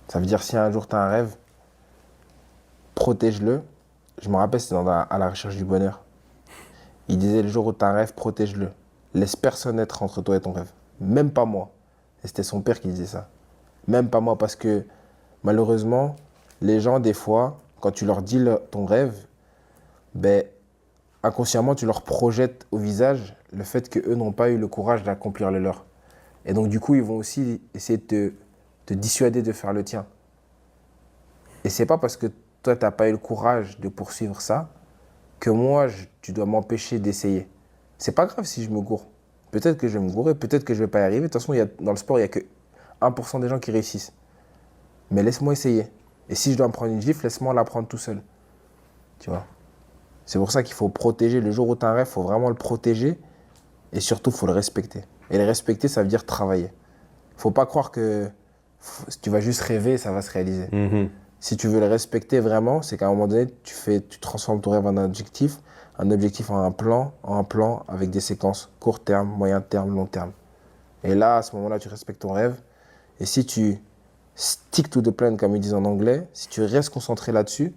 Ça veut dire si un jour tu as un rêve, protège-le. Je me rappelle, c'était à la recherche du bonheur. Il disait, le jour où tu as un rêve, protège-le. Laisse personne être entre toi et ton rêve. Même pas moi. Et c'était son père qui disait ça. Même pas moi, parce que malheureusement, les gens, des fois, quand tu leur dis ton rêve, ben, inconsciemment, tu leur projettes au visage le fait qu'eux n'ont pas eu le courage d'accomplir le leur. Et donc, du coup, ils vont aussi essayer de te dissuader de faire le tien. Et c'est pas parce que toi, tu n'as pas eu le courage de poursuivre ça que moi, tu dois m'empêcher d'essayer. C'est pas grave si je me gourre. Peut-être que je vais me gourer, peut-être que je vais pas y arriver. De toute façon, dans le sport, il n'y a que 1% des gens qui réussissent. Mais laisse-moi essayer. Et si je dois me prendre une gifle, laisse-moi la prendre tout seul. Tu vois. C'est pour ça qu'il faut protéger. Le jour où tu as un rêve, il faut vraiment le protéger. Et surtout, il faut le respecter. Et le respecter, ça veut dire travailler. Il ne faut pas croire que tu vas juste rêver et ça va se réaliser. Si tu veux le respecter vraiment, c'est qu'à un moment donné, tu transformes ton rêve en un objectif en un plan avec des séquences court terme, moyen terme, long terme. Et là, à ce moment-là, tu respectes ton rêve. Et si tu stick to the plan, comme ils disent en anglais, si tu restes concentré là-dessus,